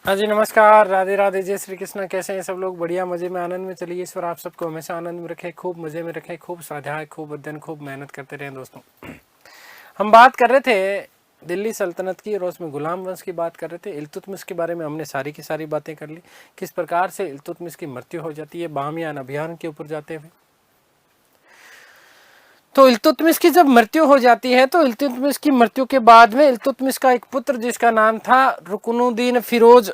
हाँ जी, नमस्कार, राधे राधे, जय श्री कृष्ण। कैसे हैं सब लोग? बढ़िया, मजे में, आनंद में। चलिए, ईश्वर आप सबको हमेशा आनंद में रखे, खूब मजे में रखे, खूब स्वाध्याय, खूब अध्ययन, खूब मेहनत करते रहें। दोस्तों, हम बात कर रहे थे दिल्ली सल्तनत की और उसमें गुलाम वंश की बात कर रहे थे। इल्तुतमिश के बारे में हमने सारी की सारी बातें कर ली, किस प्रकार से इल्तुतमिश की मृत्यु हो जाती है बामियान अभियान के ऊपर जाते हुए। तो इल्तुतमिश की जब मृत्यु हो जाती है तो इल्तुतमिश की मृत्यु के बाद में इल्तुतमिश का एक पुत्र जिसका नाम था रुकनुद्दीन फिरोज,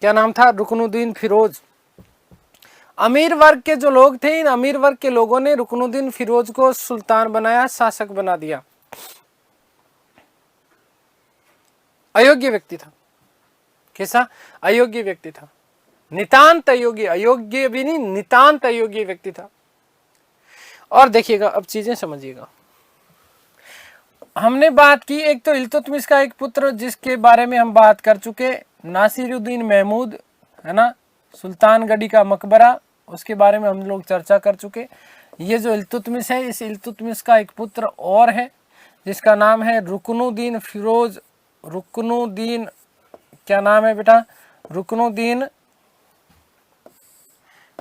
क्या नाम था? रुकनुद्दीन फिरोज। अमीर वर्ग के जो लोग थे, इन अमीर वर्ग के लोगों ने रुकनुद्दीन फिरोज को सुल्तान बनाया, शासक बना दिया। अयोग्य व्यक्ति था। कैसा? अयोग्य व्यक्ति था, नितांत अयोग्य, अयोग्य भी नहीं, नितांत अयोग्य व्यक्ति था। और देखिएगा, अब चीजें समझिएगा। हमने बात की, एक तो इल्तुतमिश का एक पुत्र जिसके बारे में हम बात कर चुके, नासिरुद्दीन महमूद, है ना, सुल्तानगढ़ी का मकबरा, उसके बारे में हम लोग चर्चा कर चुके। ये जो इल्तुतमिश है, इस इल्तुतमिश का एक पुत्र और है जिसका नाम है रुकनुद्दीन फिरोज। रुकनुद्दीन, क्या नाम है बेटा? रुकनुद्दीन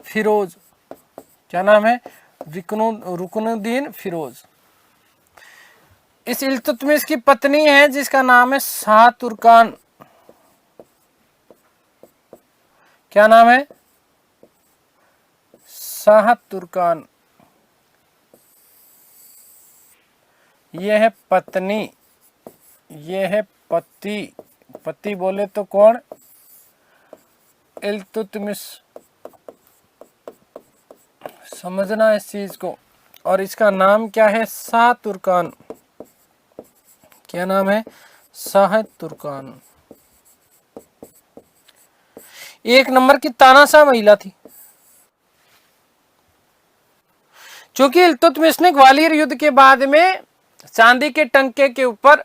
फिरोज। क्या नाम है? रुकनुद्दीन फिरोज। इस इल्तुतमिश की पत्नी है जिसका नाम है शाह तुर्कान। क्या नाम है? शाह तुर्कान। यह है पत्नी, यह है पति। पति बोले तो कौन? इल्तुतमिश। समझना इस चीज को। और इसका नाम क्या है? शाह तुर्कान। क्या नाम है? शाह तुर्कान। एक नंबर की तानाशाह महिला थी। क्योंकि इल्तुतमिश ने ग्वालियर युद्ध के बाद में चांदी के टंके के ऊपर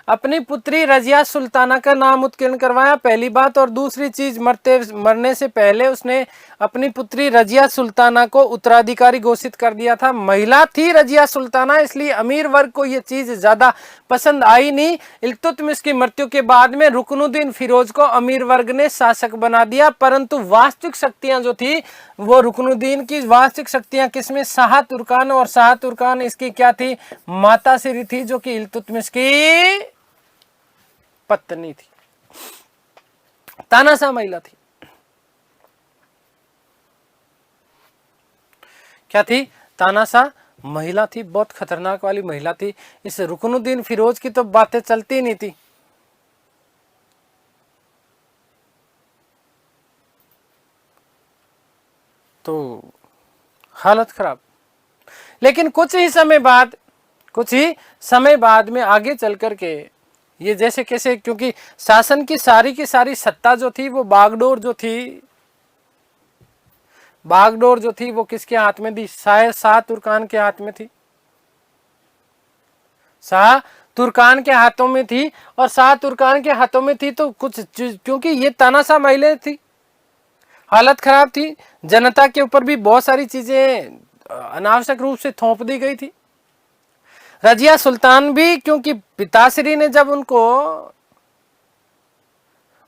अपनी पुत्री रजिया सुल्ताना का नाम उत्कीर्ण करवाया, पहली बात। और दूसरी चीज, मरने से पहले उसने अपनी पुत्री रजिया सुल्ताना को उत्तराधिकारी घोषित कर दिया था। महिला थी रजिया सुल्ताना, इसलिए अमीर वर्ग को यह चीज ज्यादा पसंद आई नहीं। इल्तुतमिश की मृत्यु के बाद में रुकनुद्दीन फिरोज को अमीर वर्ग ने शासक बना दिया, परंतु वास्तविक शक्तियां जो थी वो रुकनुद्दीन की वास्तविक शक्तियां किसमें? शाह तुर्कान। और शाह तुर्कान इसकी क्या थी? माता श्री थी, जो कि इल्तुतमिश की पत्नी थी, तानाशाह महिला थी। क्या थी? तानाशाह महिला थी, बहुत खतरनाक वाली महिला थी। इस रुकनुद्दीन फिरोज की तो बातें चलती नहीं थी। तो हालत खराब। लेकिन कुछ ही समय बाद में आगे चल करके ये जैसे कैसे, क्योंकि शासन की सारी सत्ता जो थी वो बागडोर जो थी वो किसके हाथ में थी? शायद शाह तुर्कान के हाथ में थी। शाह तुर्कान के हाथों में थी। और शाह तुर्कान के हाथों में थी तो कुछ, क्योंकि ये तानाशाह महिलाएं थी, हालत खराब थी। जनता के ऊपर भी बहुत सारी चीजें अनावश्यक रूप से थोप दी गई थी। रजिया सुल्तान भी, क्योंकि पिताश्री ने जब उनको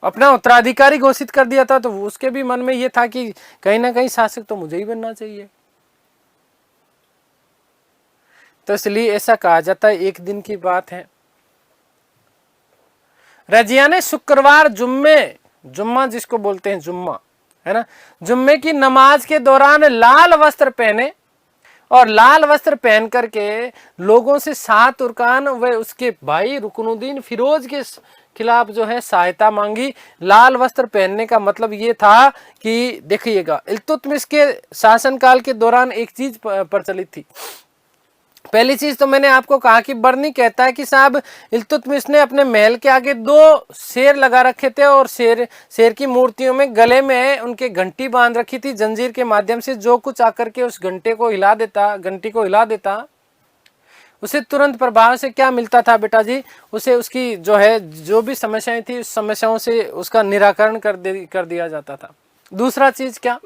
अपना उत्तराधिकारी घोषित कर दिया था तो उसके भी मन में यह था कि कहीं ना कहीं शासक तो मुझे ही बनना चाहिए। तो इसलिए ऐसा कहा जाता है, एक दिन की बात है, रजिया ने शुक्रवार जुम्मा जिसको बोलते हैं जुम्मा, है ना, जुम्मे की नमाज के दौरान लाल वस्त्र पहने और लाल वस्त्र पहन करके लोगों से शाह तुर्कान व उसके भाई रुकनुद्दीन फिरोज के खिलाफ जो है सहायता मांगी। लाल वस्त्र पहनने का मतलब ये था कि देखिएगा, इल्तुतमिश के शासनकाल के दौरान एक चीज प्रचलित थी। पहली चीज तो मैंने आपको कहा कि बर्नी कहता है कि साहब इल्तुतमिश ने अपने महल के आगे 2 शेर लगा रखे थे और शेर की मूर्तियों में गले में उनके घंटी बांध रखी थी जंजीर के माध्यम से। जो कुछ आकर के उस घंटी को हिला देता उसे तुरंत प्रभाव से क्या मिलता था बेटा जी? उसे उसकी जो भी समस्याएं थी उस समस्याओं से उसका निराकरण कर दिया जाता था। दूसरा चीज क्या?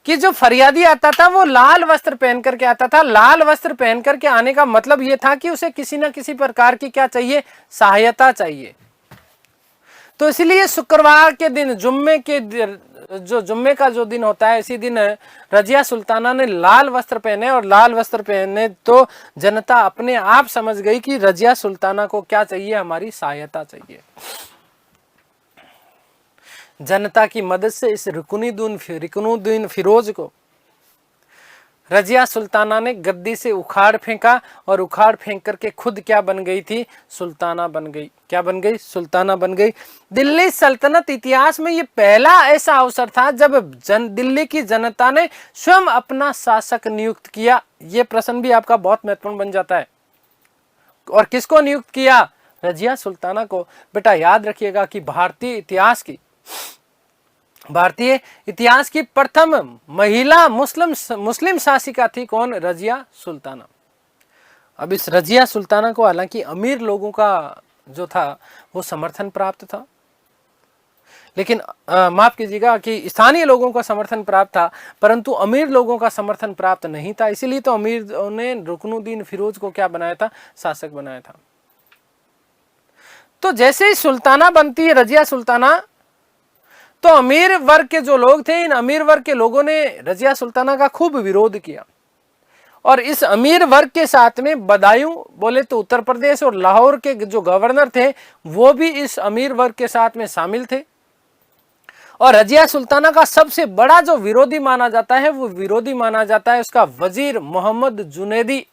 कि जो फरियादी आता था वो लाल वस्त्र पहन करके आता था। लाल वस्त्र पहन करके आने का मतलब ये था कि उसे किसी ना किसी प्रकार की क्या चाहिए, सहायता चाहिए। तो इसलिए शुक्रवार के दिन, जुम्मे का जो दिन होता है, इसी दिन रजिया सुल्ताना ने लाल वस्त्र पहने, और लाल वस्त्र पहने तो जनता अपने आप समझ गई कि रजिया सुल्ताना को क्या चाहिए, हमारी सहायता चाहिए। जनता की मदद से इस रुकनुद्दीन फिरोज को रजिया सुल्ताना ने गद्दी से उखाड़ फेंका, और उखाड़ फेंक करके खुद क्या बन गई थी, सुल्ताना बन गई। क्या बन गई, सुल्ताना बन गई। दिल्ली सल्तनत इतिहास में ये पहला ऐसा अवसर था जब दिल्ली की जनता ने स्वयं अपना शासक नियुक्त किया। ये प्रश्न भी आपका बहुत महत्वपूर्ण बन जाता है। और किसको नियुक्त किया, रजिया सुल्ताना को। बेटा याद रखिएगा कि भारतीय इतिहास की प्रथम महिला मुस्लिम शासिका थी कौन, रजिया सुल्ताना। अब इस रजिया सुल्ताना को हालांकि अमीर लोगों का जो था वो समर्थन प्राप्त था, लेकिन माफ कीजिएगा कि स्थानीय लोगों का समर्थन प्राप्त था, परंतु अमीर लोगों का समर्थन प्राप्त नहीं था। इसीलिए तो अमीरों ने रुकनुद्दीन फिरोज को क्या बनाया था, शासक बनाया था। तो जैसे ही सुल्ताना बनती है रजिया सुल्ताना, तो अमीर वर्ग के जो लोग थे, इन अमीर वर्ग के लोगों ने रजिया सुल्ताना का खूब विरोध किया। और इस अमीर वर्ग के साथ में बदायूं, बोले तो उत्तर प्रदेश और लाहौर के जो गवर्नर थे, वो भी इस अमीर वर्ग के साथ में शामिल थे। और रजिया सुल्ताना का सबसे बड़ा जो विरोधी माना जाता है, वो विरोधी माना जाता है उसका वजीर मोहम्मद जुनैदी।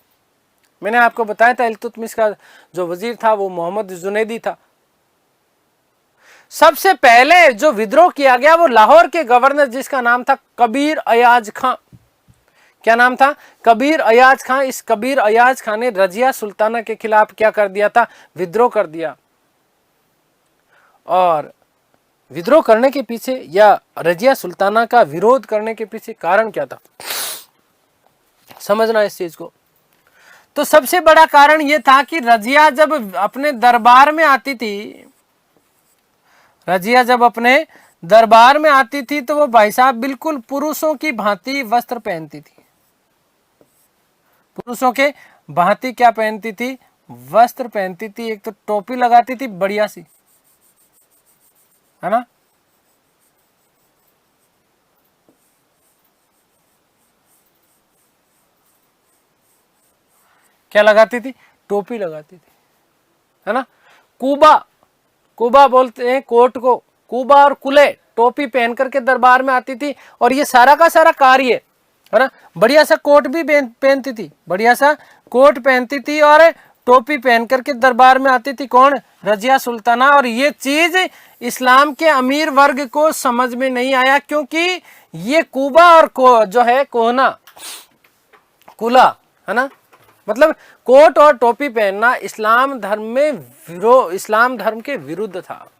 मैंने आपको बताया था इल्तुतमिश का जो वजीर था वो मोहम्मद जुनैदी था। सबसे पहले जो विद्रोह किया गया वो लाहौर के गवर्नर, जिसका नाम था कबीर अयाज खां। क्या नाम था, कबीर अयाज खां। इस कबीर अयाज खां ने रजिया सुल्ताना के खिलाफ क्या कर दिया था, विद्रोह कर दिया। और विद्रोह करने के पीछे या रजिया सुल्ताना का विरोध करने के पीछे कारण क्या था, समझना इस चीज को। तो सबसे बड़ा कारण यह था कि रजिया जब अपने दरबार में आती थी, रजिया जब अपने दरबार में आती थी तो वो भाई साहब बिल्कुल पुरुषों की भांति वस्त्र पहनती थी। पुरुषों के भांति क्या पहनती थी, वस्त्र पहनती थी। एक तो टोपी लगाती थी बढ़िया सी, है ना, क्या लगाती थी, टोपी लगाती थी, है ना। कुबा बोलते हैं कोट को, कुबा और कुले, टोपी पहन करके दरबार में आती थी। और ये सारा का सारा कार्य, है ना, बढ़िया सा कोट भी पहनती थी, बढ़िया सा कोट पहनती थी और टोपी पहन करके दरबार में आती थी। कौन, रजिया सुल्ताना। और ये चीज इस्लाम के अमीर वर्ग को समझ में नहीं आया, क्योंकि ये कुबा और जो है कोहना, कुला, है ना, मतलब कोट और टोपी पहनना इस्लाम धर्म के विरुद्ध था।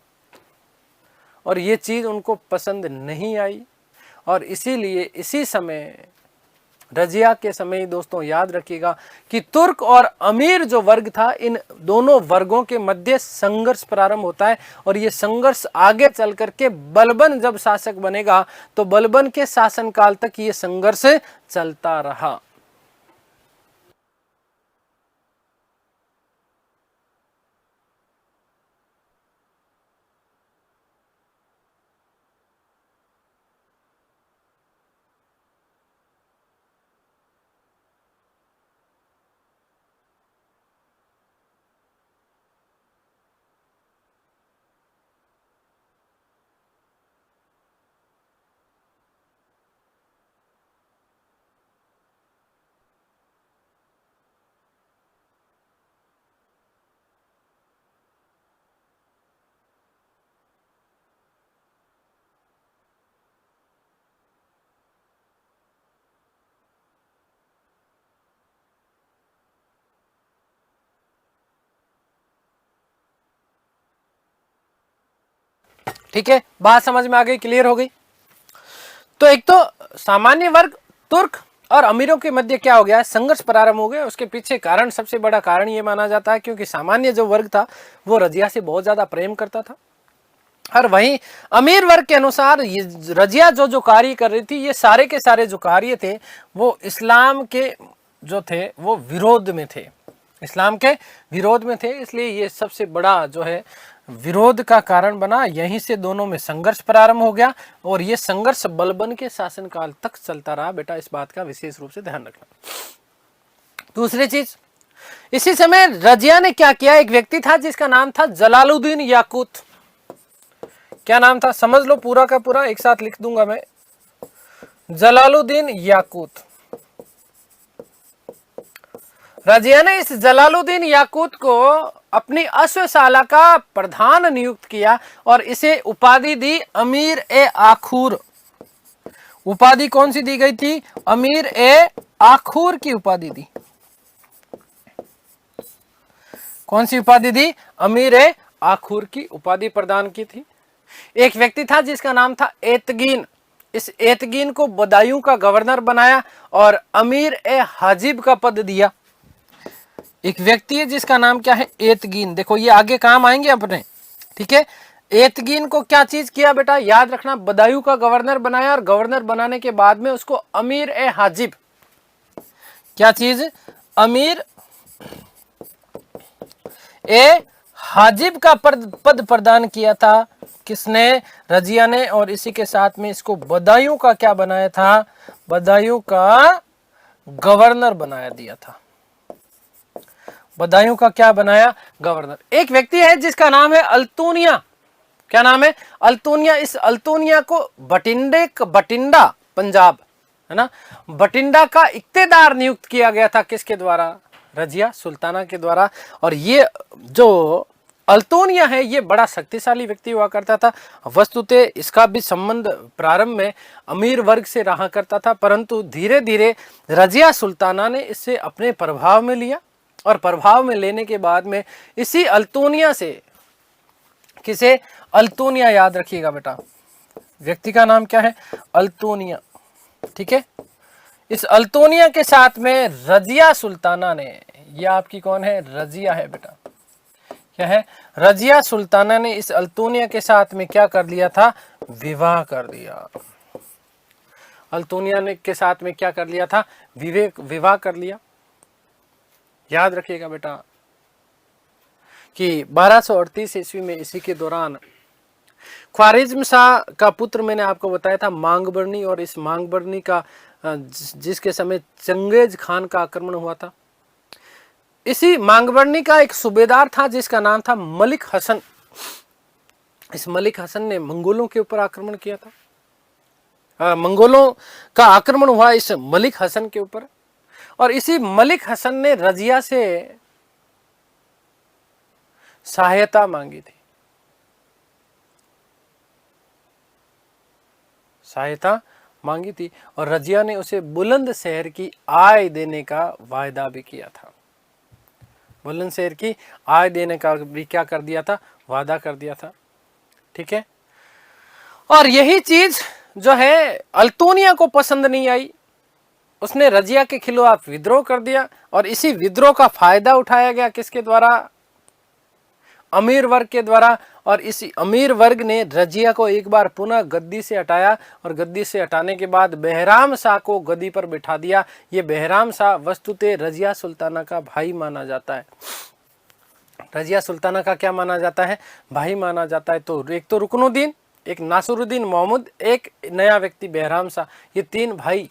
और ये चीज उनको पसंद नहीं आई। और इसीलिए इसी समय, रजिया के समय, दोस्तों याद रखिएगा कि तुर्क और अमीर जो वर्ग था, इन दोनों वर्गों के मध्य संघर्ष प्रारंभ होता है। और ये संघर्ष आगे चल करके बलबन जब शासक बनेगा तो बलबन के शासनकाल तक ये संघर्ष चलता रहा। ठीक है, बात समझ में आ गई, क्लियर हो गई। तो एक तो सामान्य वर्ग तुर्क और अमीरों के मध्य क्या हो गया, संघर्ष प्रारंभ हो गया। उसके पीछे कारण, सबसे बड़ा कारण ये माना जाता है क्योंकि सामान्य जो वर्ग था वो रजिया से बहुत ज्यादा प्रेम करता था। और वहीं अमीर वर्ग के अनुसार ये रजिया जो जो कार्य कर रही थी, ये सारे के सारे जो कार्य थे वो इस्लाम के जो थे वो विरोध में थे, इस्लाम के विरोध में थे। इसलिए ये सबसे बड़ा जो है विरोध का कारण बना। यहीं से दोनों में संघर्ष प्रारंभ हो गया और ये संघर्ष बलबन के शासनकाल तक चलता रहा। बेटा इस बात का विशेष रूप से ध्यान रखना। दूसरी चीज, इसी समय रजिया ने क्या किया, एक व्यक्ति था जिसका नाम था जलालुद्दीन याकूत। क्या नाम था, समझ लो पूरा का पूरा, एक साथ लिख दूंगा मैं, जलालुद्दीन याकूत। रजिया ने इस जलालुद्दीन याकूत को अपनी अश्वशाला का प्रधान नियुक्त किया और इसे उपाधि दी अमीर ए आखूर। उपाधि कौन सी दी गई थी, अमीर ए आखूर की उपाधि दी। कौन सी उपाधि दी, अमीर ए आखूर की उपाधि प्रदान की थी। एक व्यक्ति था जिसका नाम था एतगीन। इस एतगीन को बदायूं का गवर्नर बनाया और अमीर ए हाजिब का पद दिया। एक व्यक्ति है जिसका नाम क्या है, एतगीन। देखो ये आगे काम आएंगे अपने, ठीक है। एतगीन को क्या चीज किया बेटा, याद रखना, बदायूं का गवर्नर बनाया और गवर्नर बनाने के बाद में उसको अमीर ए हाजिब, क्या चीज, अमीर ए हाजिब का पद प्रदान किया था। किसने, रजिया ने। और इसी के साथ में इसको बदायूं का क्या बनाया था, बदायूं का गवर्नर बनाया दिया था। बदायूं का क्या बनाया, गवर्नर। एक व्यक्ति है जिसका नाम है अल्तूनिया। क्या नाम है, अल्तूनिया। इस अल्तूनिया को बटिंडा पंजाब है ना, बटिंडा का इक्तेदार नियुक्त किया गया था। किसके द्वारा, रजिया सुल्ताना के द्वारा। और ये जो अल्तूनिया है ये बड़ा शक्तिशाली व्यक्ति हुआ करता था। वस्तुतः इसका भी संबंध प्रारंभ में अमीर वर्ग से रहा करता था, परंतु धीरे धीरे रजिया सुल्ताना ने इससे अपने प्रभाव में लिया और प्रभाव में लेने के बाद में इसी अल्तूनिया से, किसे, अल्तूनिया, याद रखिएगा बेटा, व्यक्ति का नाम क्या है, अल्तूनिया, ठीक है। इस अल्तूनिया के साथ में रजिया सुल्ताना ने, ये आपकी कौन है, रजिया है बेटा, क्या है, रजिया सुल्ताना ने इस अल्तूनिया के साथ में क्या कर लिया था, विवाह कर दिया। अल्तूनिया ने के साथ में क्या कर लिया था, विवाह कर लिया। याद रखिएगा बेटा कि 1238 ईस्वी में इसी के दौरान ख्वारिज्म शाह का पुत्र, मैंने आपको बताया था, मांगबरनी, और इस मांगबरनी का जिसके समय चंगेज खान का आक्रमण हुआ था। इसी मांगबरनी का एक सूबेदार था जिसका नाम था मलिक हसन। इस मलिक हसन ने मंगोलों के ऊपर आक्रमण किया था। मंगोलों का आक्रमण हुआ इस मलिक हसन के ऊपर, और इसी मलिक हसन ने रजिया से सहायता मांगी थी, सहायता मांगी थी, और रजिया ने उसे बुलंदशहर की आय देने का वायदा भी किया था। बुलंदशहर की आय देने का भी क्या कर दिया था, वादा कर दिया था, ठीक है। और यही चीज जो है अल्तूनिया को पसंद नहीं आई, उसने रजिया के खिलाफ विद्रोह कर दिया, और इसी विद्रोह का फायदा उठाया गया किसके द्वारा, अमीर वर्ग के द्वारा। और इसी अमीर वर्ग ने रजिया को एक बार पुनः गद्दी से हटाया, और गद्दी से हटाने के बाद बहराम शाह को गद्दी पर बिठा दिया। ये बहराम शाह वस्तुतः रजिया सुल्ताना का भाई माना जाता है। रजिया सुल्ताना का क्या माना जाता है, भाई माना जाता है। तो एक तो रुकनुद्दीन, एक नासरुद्दीन मोहम्मद, एक नया व्यक्ति बहराम शाह, ये तीन भाई।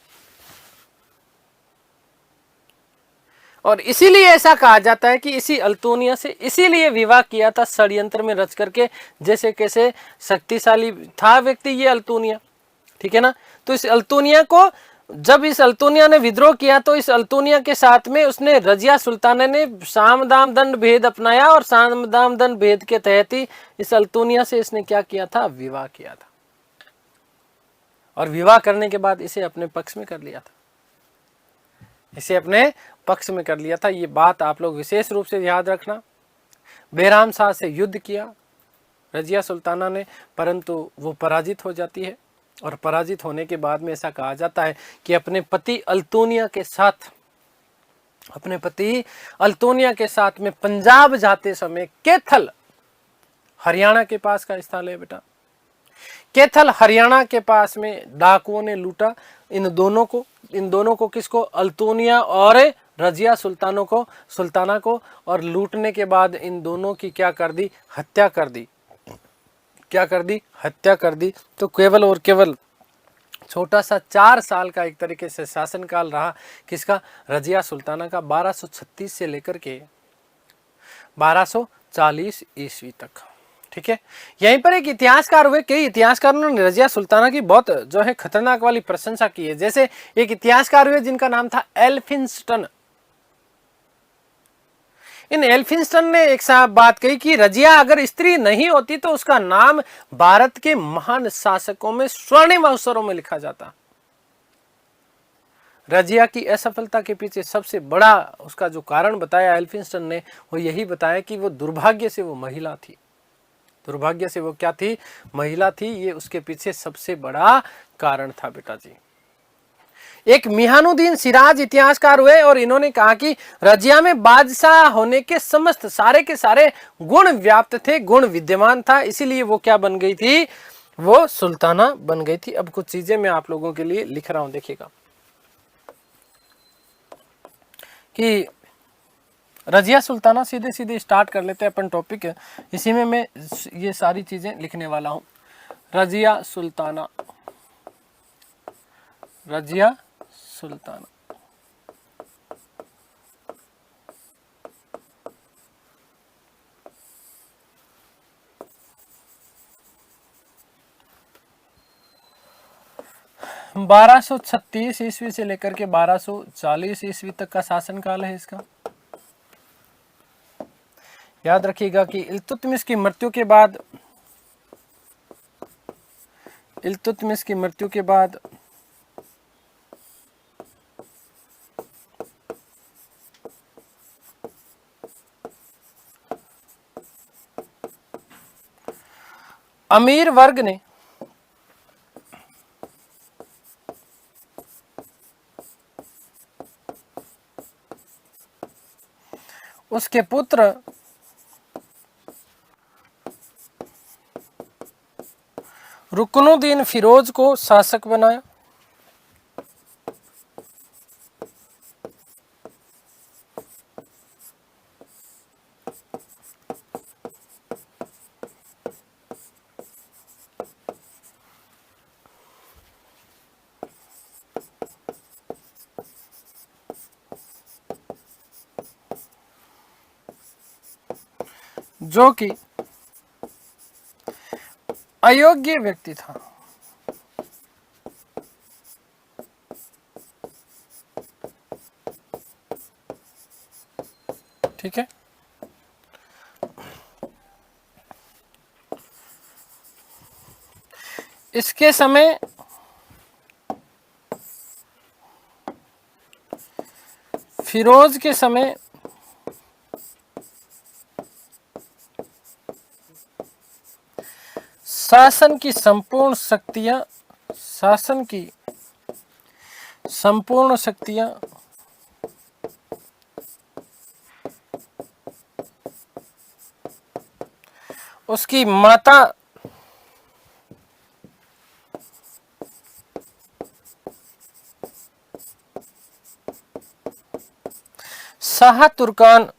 और इसीलिए ऐसा कहा जाता है कि इसी अल्तूनिया से इसीलिए विवाह किया था षड्यंत्र में रच करके। जैसे कैसे शक्तिशाली था व्यक्ति ये अल्तूनिया, ठीक है ना। तो इस अल्तूनिया को, जब इस अल्तूनिया ने विद्रोह किया तो इस अल्तूनिया के साथ में उसने रजिया सुल्ताना ने साम दाम दंड भेद अपनाया, और साम दाम दंड भेद के तहत ही इस अल्तूनिया से इसने क्या किया था, विवाह किया था। और विवाह करने के बाद इसे अपने पक्ष में कर लिया था, इसे अपने पक्ष में कर लिया था। ये बात आप लोग विशेष रूप से याद रखना। बहराम शाह से युद्ध किया रजिया सुल्ताना ने, परंतु वो पराजित हो जाती है, और पराजित होने के बाद में ऐसा कहा जाता है कि अपने पति अल्तूनिया के साथ, अपने पति अल्तूनिया के साथ में पंजाब जाते समय कैथल हरियाणा के पास का स्थल है बेटा। कैथल हरियाणा के पास में डाकुओं ने लूटा इन दोनों को किसको? अल्तुनिया और रजिया सुल्ताना को। और लूटने के बाद इन दोनों की क्या कर दी? हत्या कर दी। क्या कर दी? हत्या कर दी। तो केवल और केवल छोटा सा 4 साल का एक तरीके से शासनकाल रहा किसका? रजिया सुल्ताना का, 1236 से लेकर के 1240 ईस्वी तक। ठीक है, यहीं पर एक इतिहासकार हुए, कई इतिहासकारों ने रजिया सुल्ताना की बहुत जो है खतरनाक वाली प्रशंसा की है। जैसे एक इतिहासकार हुए जिनका नाम था एल्फिंस्टन। इन एल्फिंस्टन ने एक साहब बात कही कि रजिया अगर स्त्री नहीं होती तो उसका नाम भारत के महान शासकों में स्वर्णिम अवसरों में लिखा जाता। रजिया की असफलता के पीछे सबसे बड़ा उसका जो कारण बताया एल्फिंस्टन ने, वो यही बताया कि वो दुर्भाग्य से वो महिला थी। दुर्भाग्य से वो क्या थी? महिला थी। ये उसके पीछे सबसे बड़ा कारण था बेटा जी। एक मिहानुद्दीन सिराज इतिहासकार हुए और इन्होंने कहा कि रजिया में बादशाह होने के समस्त सारे के सारे गुण व्याप्त थे, गुण विद्यमान था, इसीलिए वो क्या बन गई थी? वो सुल्ताना बन गई थी। अब कुछ चीजें मैं आप लोगों के लिए लिख रहा हूं, देखिएगा कि रजिया सुल्ताना सीधे सीधे स्टार्ट कर लेते हैं अपन टॉपिक। इसी में मैं ये सारी चीजें लिखने वाला हूं। रजिया सुल्ताना, रजिया सुल्ताना। बारह सौ 36 ईस्वी से लेकर के 1240 ईस्वी तक का शासनकाल है इसका। याद रखिएगा कि इल्तुतमिश की मृत्यु के बाद अमीर वर्ग ने उसके पुत्र रुकनुद्दीन फिरोज को शासक बनाया। जो कि अयोग्य व्यक्ति था। ठीक है, इसके समय फिरोज के समय शासन की संपूर्ण शक्तियां उसकी माता शाह तुर्कान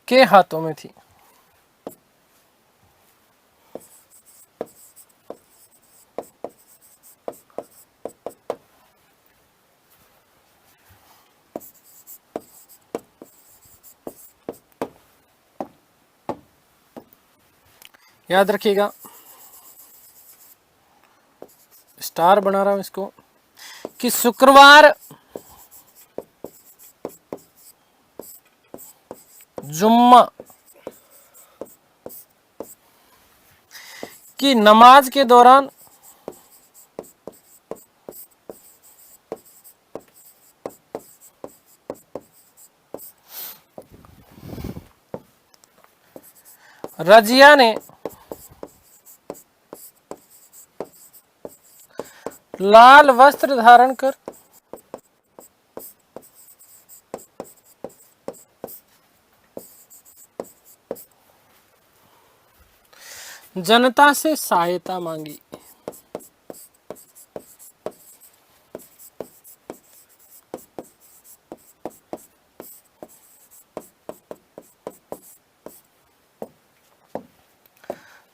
के हाथों में थी। याद रखिएगा, स्टार बना रहा हूं इसको, कि शुक्रवार जुम्मा की नमाज के दौरान रजिया ने लाल वस्त्र धारण कर जनता से सहायता मांगी।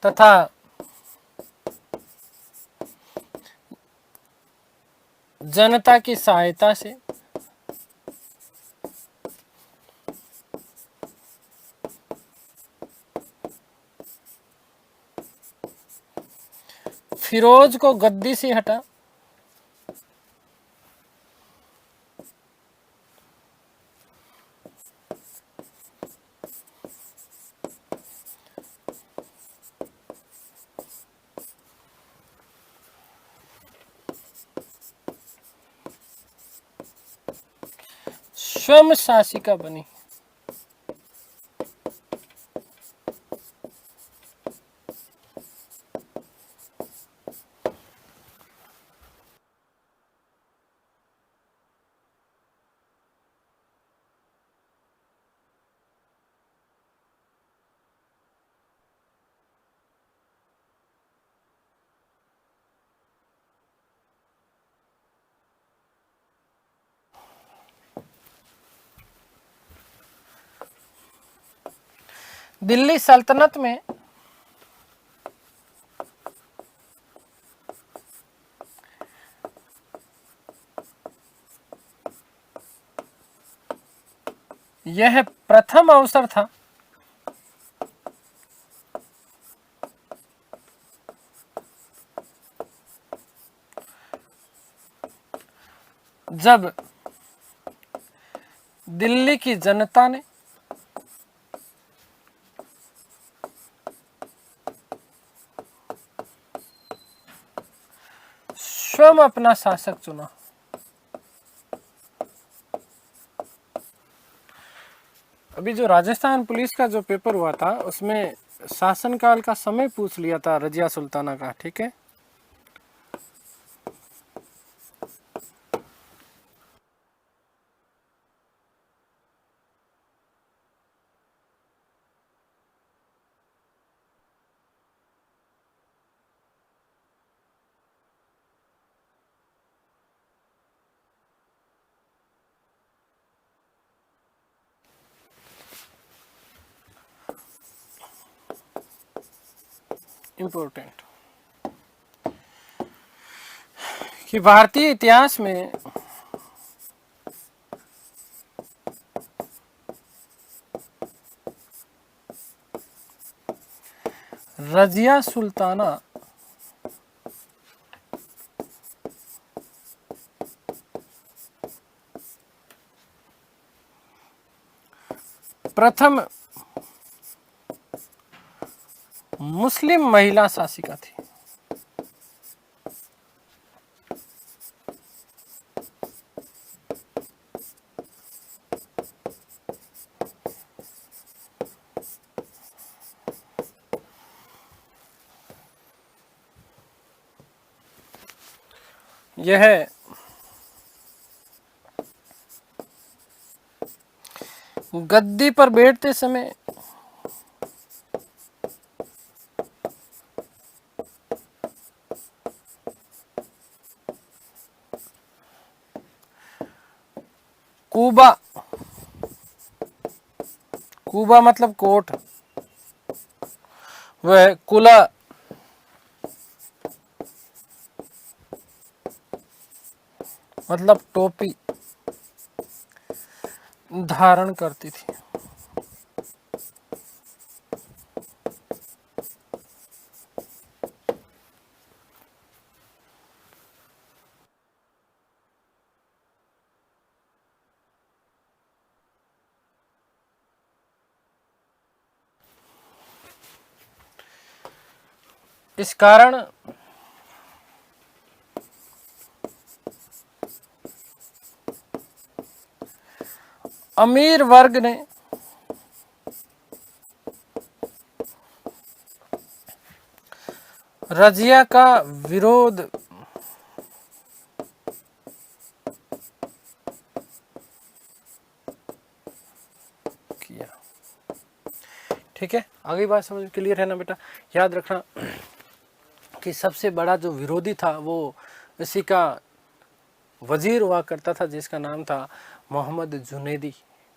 तथा जनता की सहायता से फिरोज को गद्दी से हटा। स्वयं शासिका बनी। दिल्ली सल्तनत में यह प्रथम अवसर था जब दिल्ली की जनता ने स्वयं अपना शासक चुना। अभी जो राजस्थान पुलिस का जो पेपर हुआ था उसमें शासनकाल का समय पूछ लिया था रजिया सुल्ताना का, ठीक है। इम्पोर्टेंट कि भारतीय इतिहास में रजिया सुल्ताना प्रथम मुस्लिम महिला शासिका थी। यह गद्दी पर बैठते समय कूबा, कूबा मतलब कोट, वह कुला मतलब टोपी धारण करती थी। इस कारण अमीर वर्ग ने रजिया का विरोध ठीक है, आगे बात समझ क्लियर है ना बेटा। याद रखना कि सबसे बड़ा जो विरोधी था वो इसी का वजीर हुआ करता था, जिसका नाम था मोहम्मद जुनैदी।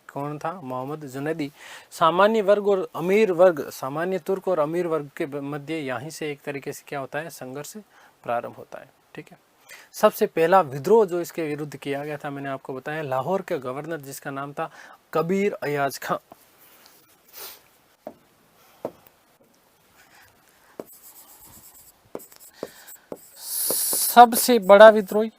कौन था? मोहम्मद जुनैदी। सामान्य वर्ग और अमीर वर्ग, सामान्य तुर्क और अमीर वर्ग के मध्य यहीं से एक तरीके से क्या होता है, संघर्ष प्रारंभ होता है। ठीक है, सबसे पहला विद्रोह जो इसके विरुद्ध किया गया था, मैंने आपको बताया, लाहौर के गवर्नर जिसका नाम था कबीर अयाज खां। सबसे बड़ा विद्रोही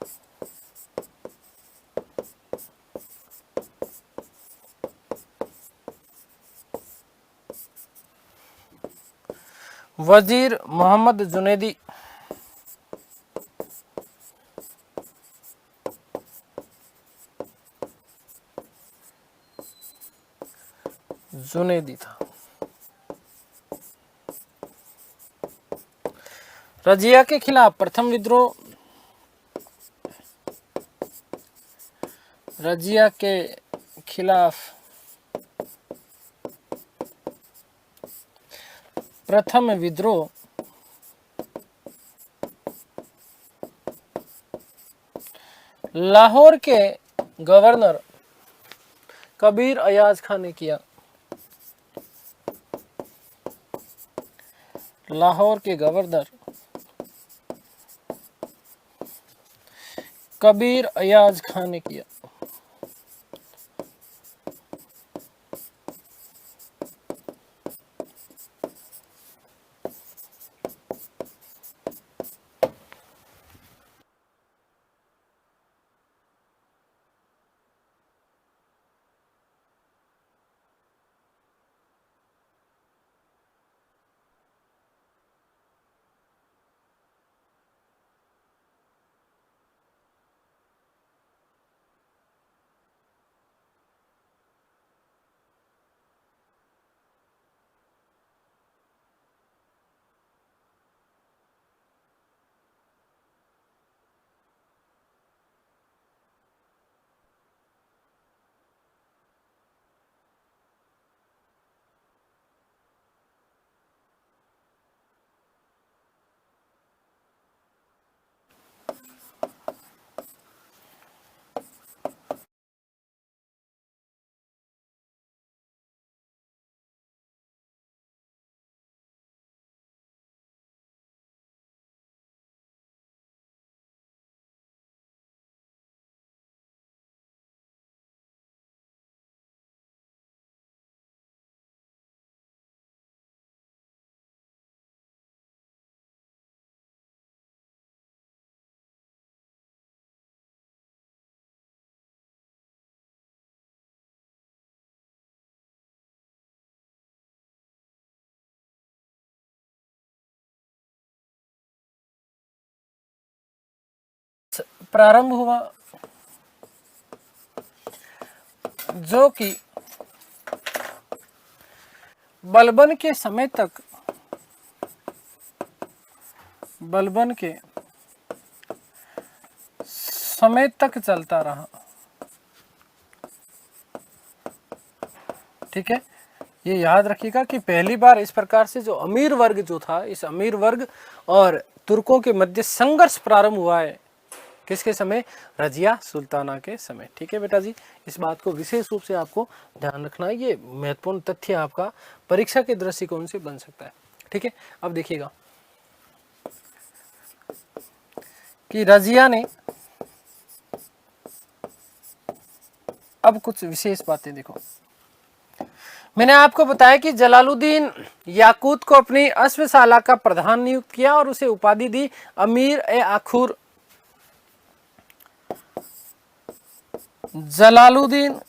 वजीर मोहम्मद जुनैदी। जुनैदी था। रजिया के खिलाफ प्रथम विद्रोह, रजिया के खिलाफ प्रथम विद्रोह लाहौर के गवर्नर कबीर अयाज खान ने किया। लाहौर के गवर्नर कबीर अयाज खान ने किया। प्रारंभ हुआ जो कि बलबन के समय तक, बलबन के समय तक चलता रहा। ठीक है, ये याद रखिएगा कि पहली बार इस प्रकार से जो अमीर वर्ग जो था, इस अमीर वर्ग और तुर्कों के मध्य संघर्ष प्रारंभ हुआ है। किसके समय? रजिया सुल्ताना के समय। ठीक है बेटा जी, इस बात को विशेष रूप से आपको ध्यान रखना है, ये महत्वपूर्ण तथ्य आपका परीक्षा के दृष्टिकोण से बन सकता है। ठीक है, अब देखिएगा कि रजिया ने, अब कुछ विशेष बातें देखो। मैंने आपको बताया कि जलालुद्दीन याकूत को अपनी अश्वशाला का प्रधान नियुक्त किया और उसे उपाधि दी अमीर ए आखुर। जलालुद्दीन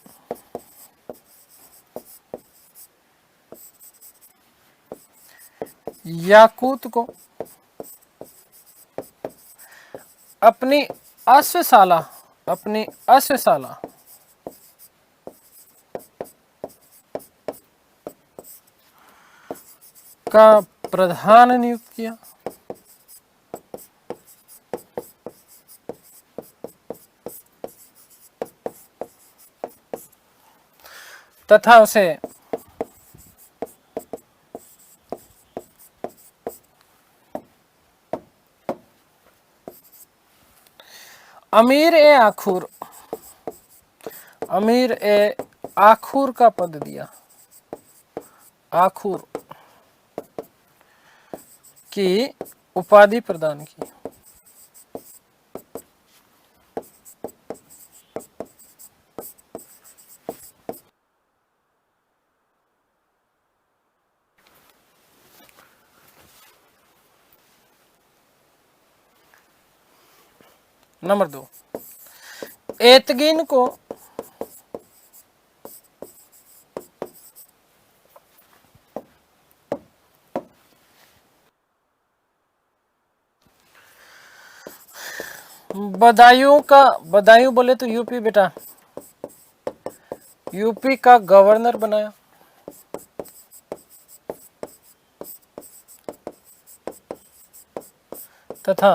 याकूत को अपनी अश्वशाला का प्रधान नियुक्त किया तथा उसे अमीर ए आखुर, अमीर ए आखुर का पद दिया, आखुर की उपाधि प्रदान की। नंबर 2, एतगीन को बदायूं का, बदायूं बोले तो यूपी बेटा, यूपी का गवर्नर बनाया। तथा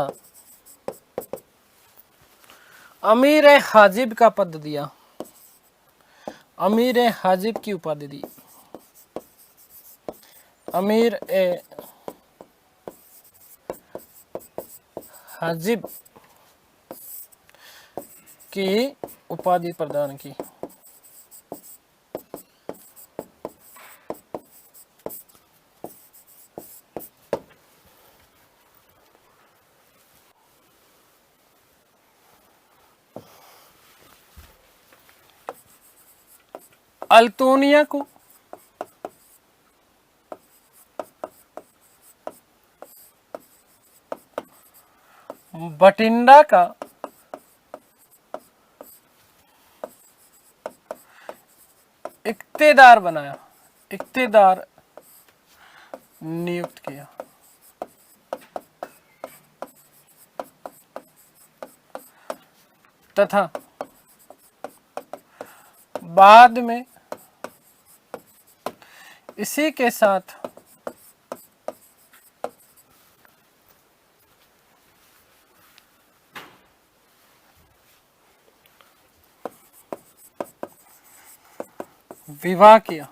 अमीर ए हाजिब का पद दिया, अमीर ए हाजिब की उपाधि दी, अमीर ए हाजिब की उपाधि प्रदान की। अल्तोनिया को बठिंडा का इक्तेदार बनाया, इक्तेदार नियुक्त किया। तथा बाद में इसी के साथ विवाह किया।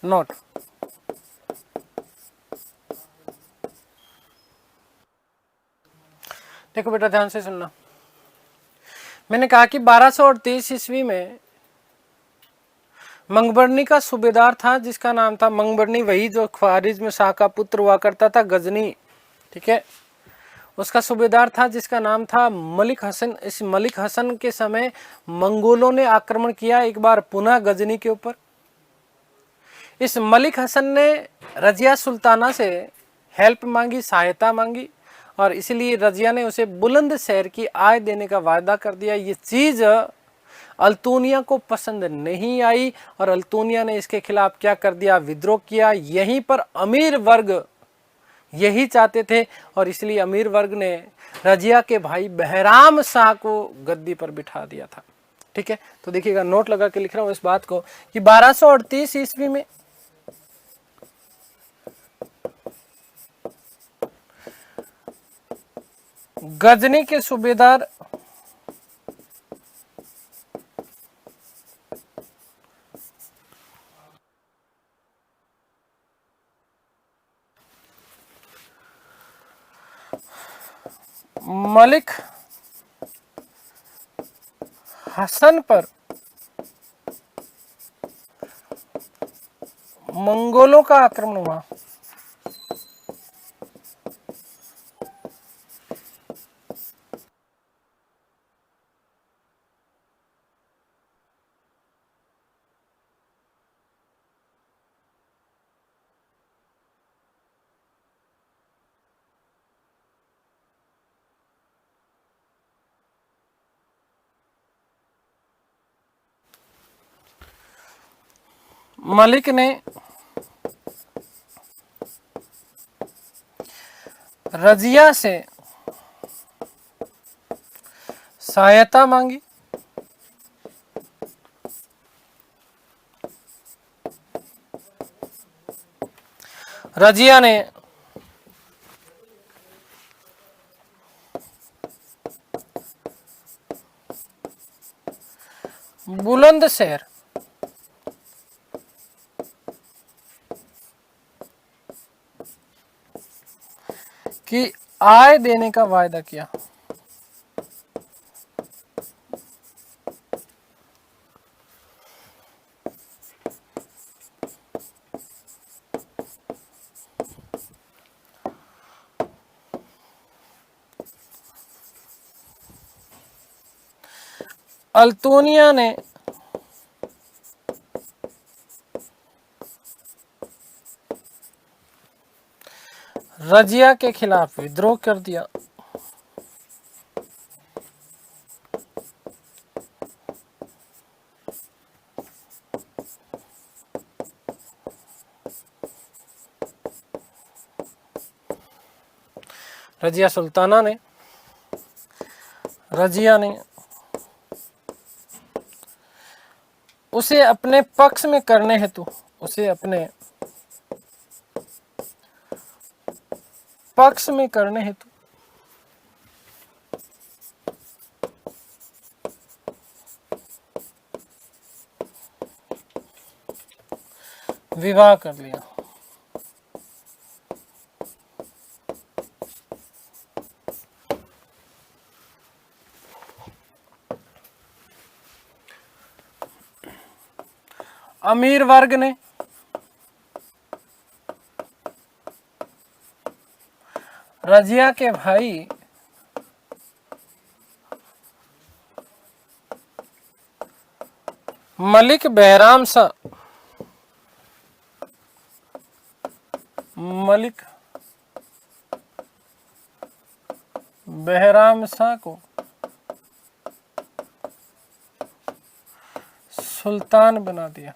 नोट, देखो बेटा ध्यान से सुनना। मैंने कहा कि 1238 ईस्वी में मंगबरनी का सूबेदार था जिसका नाम था मंगबरनी, वही जो ख्वारिज्म शाह का पुत्र हुआ करता था, गजनी, ठीक है, उसका सूबेदार था जिसका नाम था मलिक हसन। इस मलिक हसन के समय मंगोलों ने आक्रमण किया एक बार पुनः गजनी के ऊपर। इस मलिक हसन ने रजिया सुल्ताना से हेल्प मांगी, सहायता मांगी, और इसलिए रजिया ने उसे बुलंदशहर की आय देने का वायदा कर दिया। ये चीज अल्तूनिया को पसंद नहीं आई और अल्तूनिया ने इसके खिलाफ क्या कर दिया, विद्रोह किया। यहीं पर अमीर वर्ग यही चाहते थे और इसलिए अमीर वर्ग ने रजिया के भाई बहराम शाह को गद्दी पर बिठा दिया था। ठीक है, तो देखिएगा, नोट लगा के लिख रहा हूं इस बात को कि 1238 ईस्वी में गजनी के सूबेदार मलिक हसन पर मंगोलों का आक्रमण हुआ। मलिक ने रजिया से सहायता मांगी। रजिया ने बुलंदशहर कि आय देने का वायदा किया। अल्तोनिया ने रजिया के खिलाफ विद्रोह कर दिया। रजिया सुल्ताना ने रजिया ने उसे अपने पक्ष में करने हेतु उसे अपने पक्ष में करने हेतु विवाह कर लिया। अमीर वर्ग ने रजिया के भाई मलिक बहराम शाह को सुल्तान बना दिया।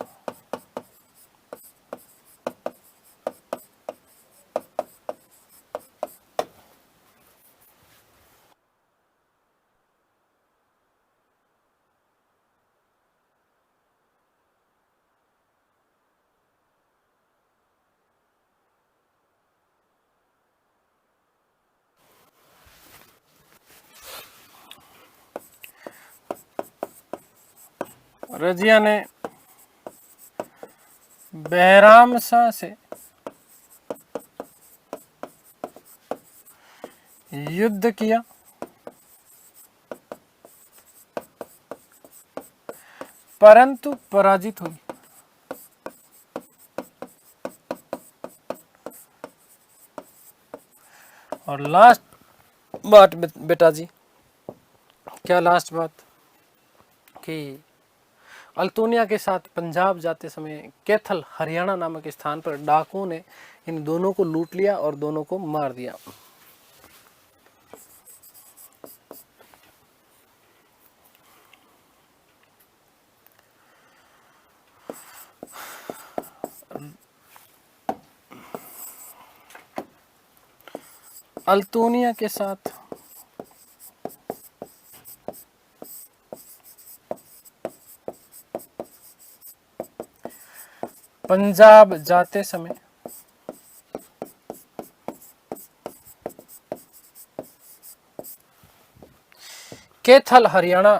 रजिया ने बहराम शाह से युद्ध किया, परंतु पराजित हुई। और लास्ट बात बेटा जी, क्या लास्ट बात, कि अल्तोनिया के साथ पंजाब जाते समय कैथल हरियाणा नामक स्थान पर डाकुओं ने इन दोनों को लूट लिया और दोनों को मार दिया। अल्तोनिया के साथ पंजाब जाते समय कैथल हरियाणा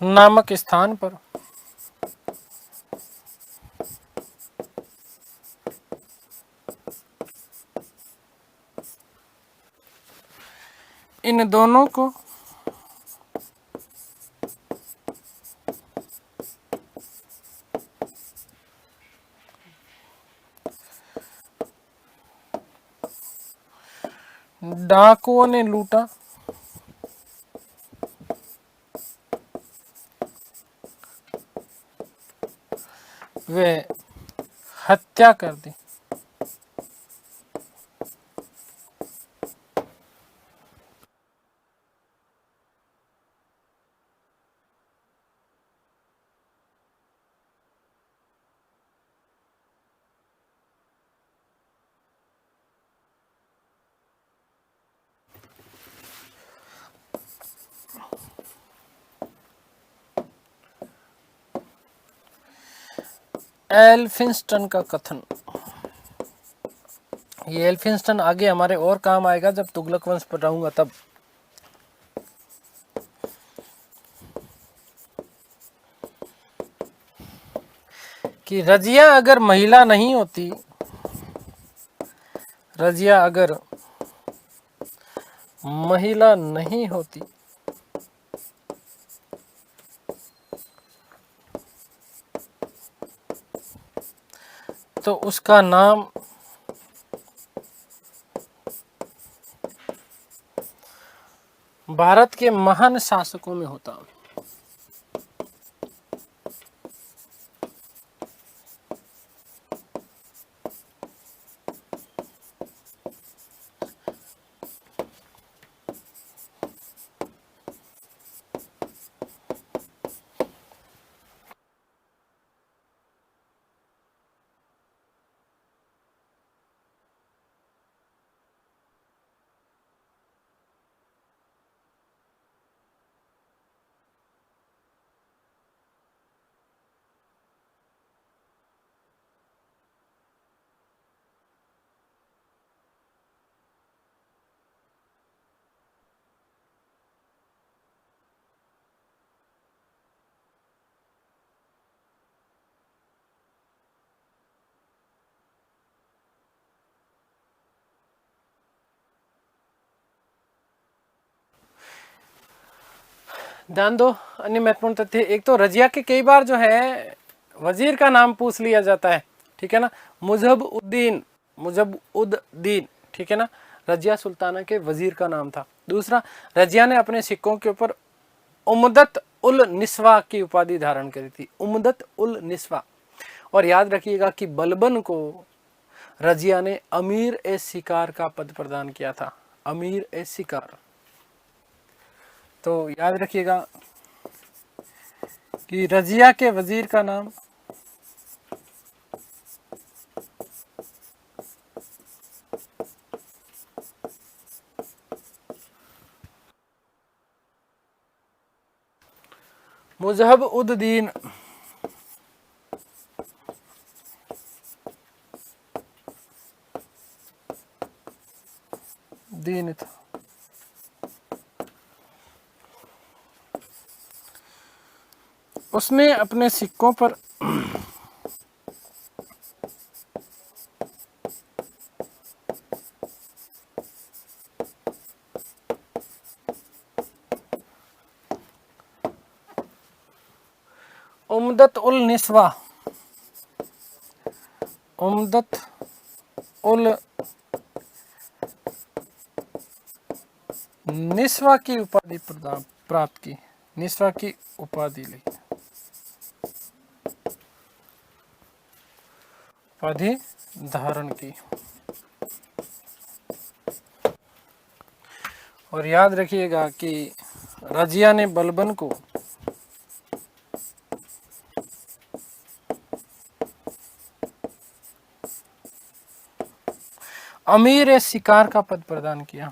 नामक स्थान पर इन दोनों को डाकुओं ने लूटा, वे हत्या कर दी। एल्फिंस्टन का कथन, ये एल्फिंस्टन आगे हमारे और काम आएगा जब तुगलक वंश पढ़ाऊंगा तब। कि रजिया अगर महिला नहीं होती, रजिया अगर महिला नहीं होती तो उसका नाम भारत के महान शासकों में होता। ध्यान दो, अन्य महत्वपूर्ण तथ्य, एक तो रजिया के कई बार जो है वजीर का नाम पूछ लिया जाता है, ठीक है ना, मुजहब-उद-दीन, मुजहब-उद-दीन, ठीक है ना, रजिया सुल्ताना के वजीर का नाम था। दूसरा, रजिया ने अपने सिक्कों के ऊपर उम्दत उल निस्वा की उपाधि धारण करी थी, उम्दत उल निस्वा। और याद रखिएगा कि बलबन को रजिया ने अमीर ए शिकार का पद प्रदान किया था, अमीर ए शिकार। तो याद रखिएगा कि रजिया के वजीर का नाम मुजहब-उद-दीन दीन था। उसने अपने सिक्कों पर उम्दत उल निस्वा, उम्दत उल निस्वा की उपाधि प्राप्त की, निस्वा की उपाधि ली, उपाधि धारण की। और याद रखिएगा कि रजिया ने बलबन को अमीर ए शिकार का पद प्रदान किया।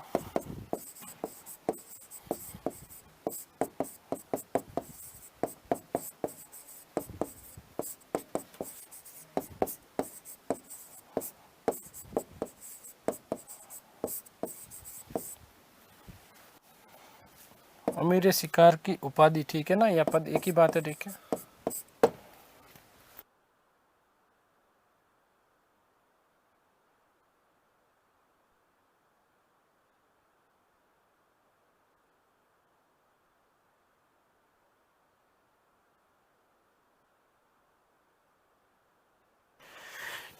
अमीर ए शिकार की उपाधि, ठीक है ना, या पद एक ही बात है, ठीक है।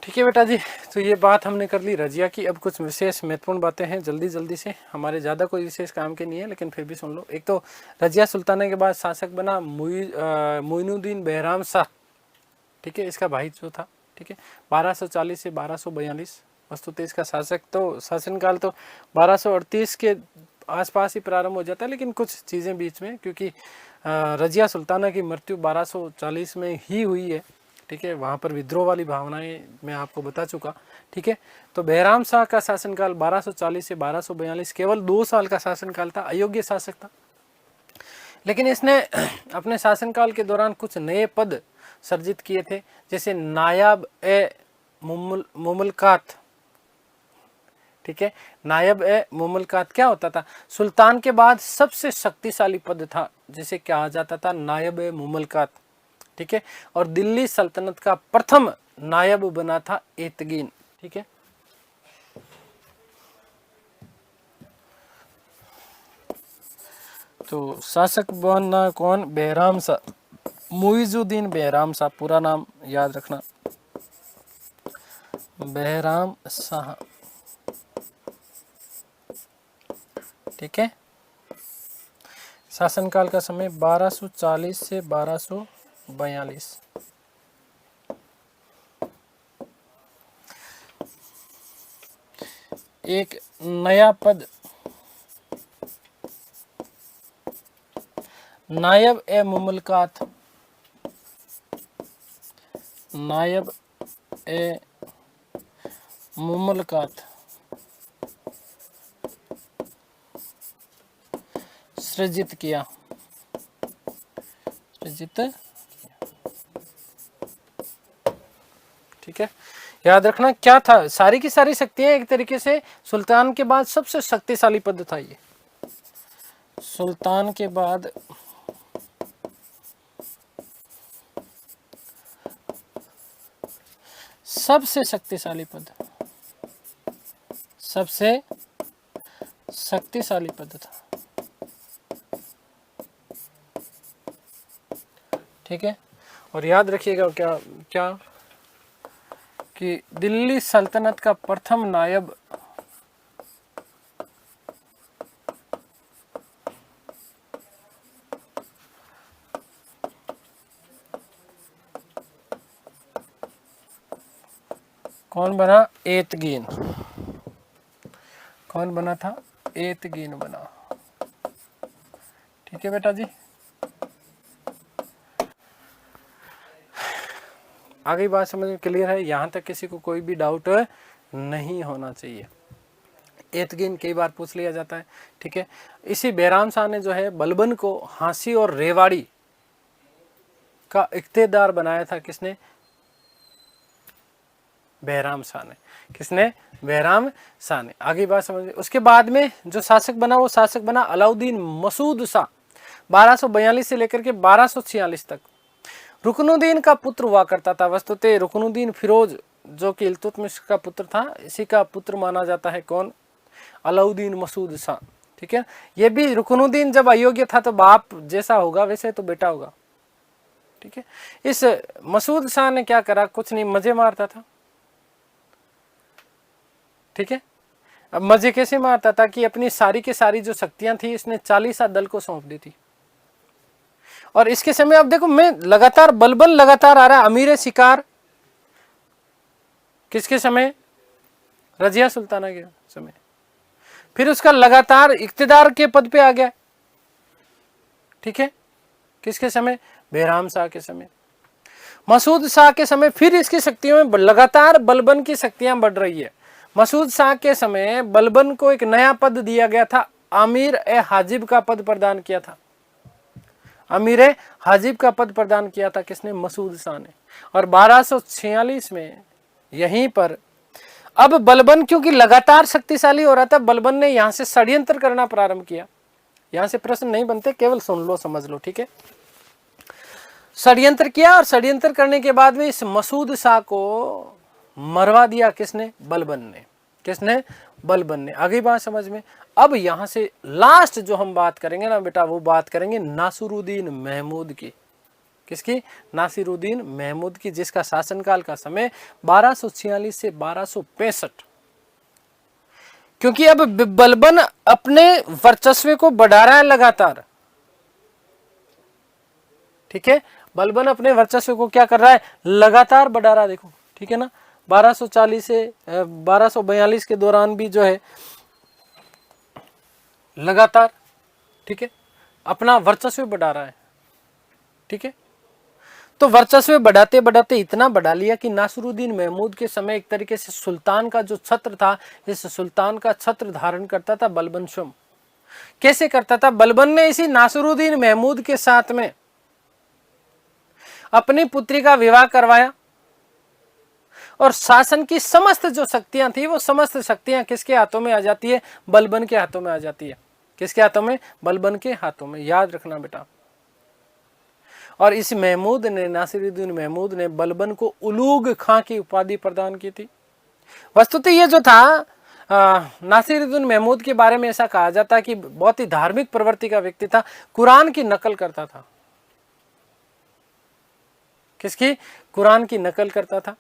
ठीक है बेटा जी, तो ये बात हमने कर ली रजिया की। अब कुछ विशेष महत्वपूर्ण बातें हैं, जल्दी जल्दी से, हमारे ज़्यादा कोई विशेष काम के नहीं है, लेकिन फिर भी सुन लो। एक तो रजिया सुल्ताना के बाद शासक बना मोइनुद्दीन बेहराम शाह, ठीक है, इसका भाई जो था, ठीक है, 1240 से 1242। वस्तुतः इसका शासनकाल तो 1238 के आसपास ही प्रारंभ हो जाता है, लेकिन कुछ चीज़ें बीच में, क्योंकि रजिया सुल्ताना की मृत्यु 1240 में ही हुई है, ठीक है, वहाँ पर विद्रोह वाली भावनाएं मैं आपको बता चुका, ठीक है। तो बेहराम शाह का शासनकाल 1240 से 1242 केवल 2 साल का शासनकाल था, अयोग्य शासक था, लेकिन इसने अपने शासनकाल के दौरान कुछ नए पद सर्जित किए थे, जैसे नायब ए मुमलकात, ठीक है। नायब ए मुमलकात क्या होता था? सुल्तान के बाद सबसे शक्तिशाली पद था, जिसे कहा जाता था नायब ए मुमलकात, ठीक है। और दिल्ली सल्तनत का प्रथम नायब बना था एतगीन, ठीक है। तो शासक बना कौन? बेहराम शाह, मुइजुद्दीन बेहराम शाह, पूरा नाम याद रखना, बेहराम शाह, ठीक है। शासनकाल का समय 1240 से 1242। एक नया पद नायब ए मुमलकात, नायब ए मुमलकात सृजित किया, सृजित, ठीक है। याद रखना क्या था, सारी की सारी शक्तियां एक तरीके से सुल्तान के बाद सबसे शक्तिशाली पद था ये, सुल्तान के बाद सबसे शक्तिशाली पद, सबसे शक्तिशाली पद था, ठीक है। और याद रखिएगा क्या क्या कि दिल्ली सल्तनत का प्रथम नायब कौन बना? एतगीन। कौन बना था? एतगीन बना, ठीक है बेटा जी। आगे बात समझ में क्लियर है? यहाँ तक किसी को कोई भी डाउट नहीं होना चाहिए। एतगीन कई बार पूछ लिया जाता है, ठीक है। इसी बेहराम शाह ने जो है बलबन को हांसी और रेवाड़ी का इख्तियार बनाया था। किसने? बेहराम शाह ने। किसने? बेहराम शाह ने। आगे बात समझ। उसके बाद में जो शासक बना वो शासक बना अलाउद्दीन मसूद शाह, 1242 से लेकर के 1246 तक। रुकनुद्दीन का पुत्र हुआ करता था। वस्तुतः रुकनुद्दीन फिरोज जो कि इल्तुतमिश का पुत्र था, इसी का पुत्र माना जाता है। कौन? अलाउद्दीन मसूद शाह, ठीक है। ये भी रुकनुद्दीन जब अयोग्य था तो बाप जैसा होगा वैसे तो बेटा होगा, ठीक है। इस मसूद शाह ने क्या करा? कुछ नहीं, मजे मारता था, ठीक है। अब मजे कैसे मारता था कि अपनी सारी की सारी जो शक्तियां थी इसने 40 दल को सौंप दी थी। और इसके समय अब देखो मैं लगातार बलबन लगातार आ रहा है। अमीर शिकार किसके समय? रजिया सुल्ताना के समय। फिर उसका लगातार इक्तिदार के पद पे आ गया, ठीक है। किसके समय? बेहराम शाह के समय। मसूद शाह के समय फिर इसकी शक्तियों में लगातार बलबन की शक्तियां बढ़ रही है। मसूद शाह के समय बलबन को एक नया पद दिया गया था, अमीर ए हाजिब का पद प्रदान किया था। अमीर ए हाजिब का पद प्रदान किया था किसने? मसूद शाह ने। और 1246 में यहीं पर अब बलबन क्योंकि लगातार शक्तिशाली हो रहा था, बलबन ने यहां से षड्यंत्र करना प्रारंभ किया। यहां से प्रश्न नहीं बनते, केवल सुन लो समझ लो, ठीक है। षड्यंत्र किया और षड्यंत्र करने के बाद में इस मसूद शाह को मरवा दिया। किसने? बलबन ने। किसने? बलबन ने। आगे बात समझ में। अब यहां से लास्ट जो हम बात करेंगे ना बेटा, वो बात करेंगे नासिरुद्दीन महमूद की। किसकी? नासिरुद्दीन महमूद की, जिसका शासनकाल का समय 1246 से 1265। क्योंकि अब बलबन अपने वर्चस्व को बढ़ा रहा है लगातार, ठीक है। बलबन अपने वर्चस्व को क्या कर रहा है? लगातार बढ़ा रहा है, देखो, ठीक है ना। 1240 से 1242 के दौरान भी जो है लगातार, ठीक है, अपना वर्चस्व बढ़ा रहा है, ठीक है। तो वर्चस्व बढ़ाते बढ़ाते इतना बढ़ा लिया कि नासिरुद्दीन महमूद के समय एक तरीके से सुल्तान का जो छत्र था, इस सुल्तान का छत्र धारण करता था बलबन स्वयं। कैसे करता था? बलबन ने इसी नासिरुद्दीन महमूद के साथ में अपनी पुत्री का विवाह करवाया और शासन की समस्त जो शक्तियां थी वो समस्त शक्तियां किसके हाथों में आ जाती है? बलबन के हाथों में आ जाती है। किसके हाथों में? बलबन के हाथों में। याद रखना बेटा। और इस महमूद ने, नासिरुद्दीन महमूद ने बलबन को उलूग खां की उपाधि प्रदान की थी। वस्तुतः ये जो था नासिरुद्दीन महमूद के बारे में ऐसा कहा जाता है कि बहुत ही धार्मिक प्रवृत्ति का व्यक्ति था, कुरान की नकल करता था। किसकी? कुरान की नकल करता था,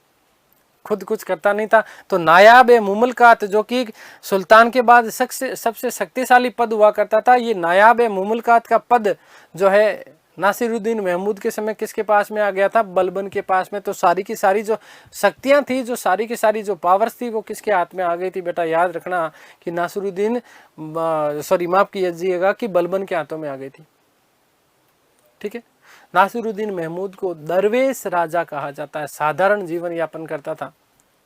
खुद कुछ करता नहीं था। तो नायाब ए मुमलकात, जो कि सुल्तान के बाद सबसे शक्तिशाली पद हुआ करता था, ये नायाब ए मुमलकात का पद जो है नासिरुद्दीन महमूद के समय किसके पास में आ गया था? बलबन के पास में। तो सारी की सारी जो शक्तियां थी, जो सारी की सारी जो पावर्स थी, वो किसके हाथ में आ गई थी? बेटा याद रखना कि नासिरुद्दीन, सॉरी माफ कीजिएगा, कि बलबन के हाथों में आ गई थी। ठीक है। नासिरुद्दीन महमूद को दरवेश राजा कहा जाता है। साधारण जीवन यापन करता था।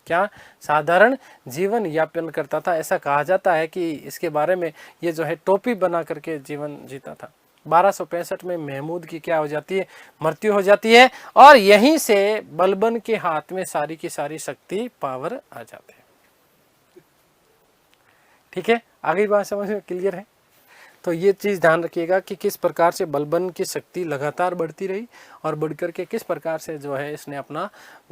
क्या? साधारण जीवन यापन करता था। ऐसा कहा जाता है कि इसके बारे में, ये जो है टोपी बना करके जीवन जीता था। 1265 में महमूद की क्या हो जाती है? मृत्यु हो जाती है, और यहीं से बलबन के हाथ में सारी की सारी शक्ति, पावर आ जाते हैं। ठीक है, आगे बात समझ में क्लियर है? तो ये चीज़ ध्यान रखिएगा कि किस प्रकार से बलबन की शक्ति लगातार बढ़ती रही, और बढ़कर के किस प्रकार से जो है इसने अपना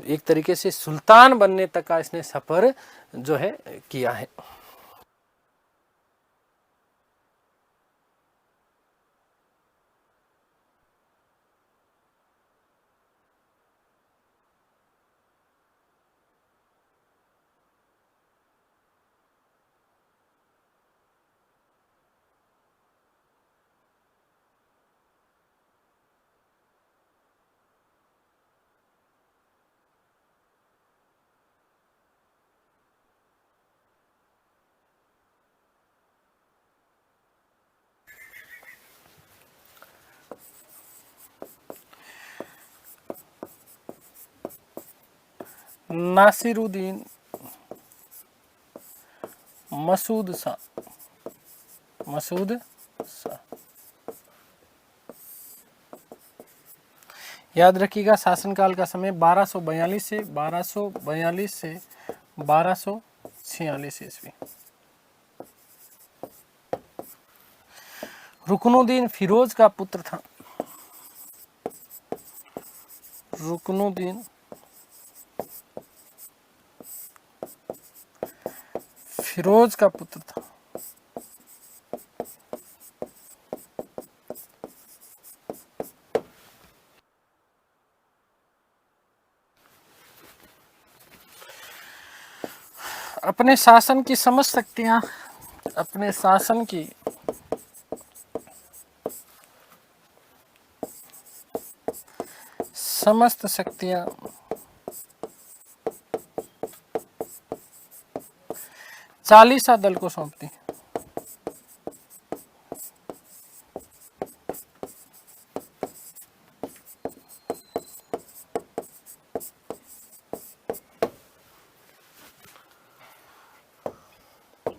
एक तरीके से सुल्तान बनने तक का इसने सफर जो है किया है। नासिरुद्दीन मसूद शाह, याद रखिएगा शासनकाल का समय 1242 से 1246 ईस्वी। रुकनुद्दीन फिरोज का पुत्र था। रुकनुद्दीन फिरोज का पुत्र था। अपने शासन की समस्त शक्तियां, अपने शासन की समस्त शक्तियां चालीसा दल को सौंपती।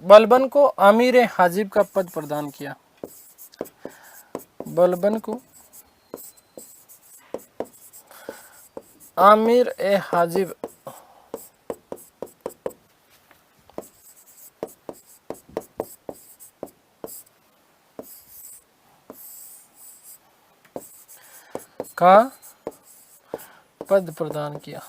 बलबन को आमिर हाजिब का पद प्रदान किया। बलबन को आमिर ए हाजिब का पद प्रदान किया।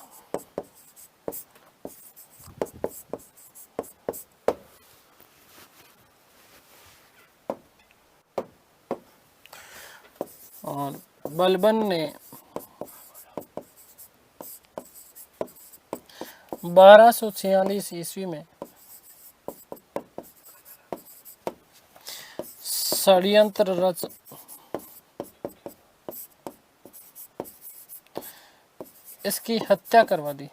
और बलबन ने 1246 ईस्वी में षड्यंत्र रच इसकी हत्या करवा दी।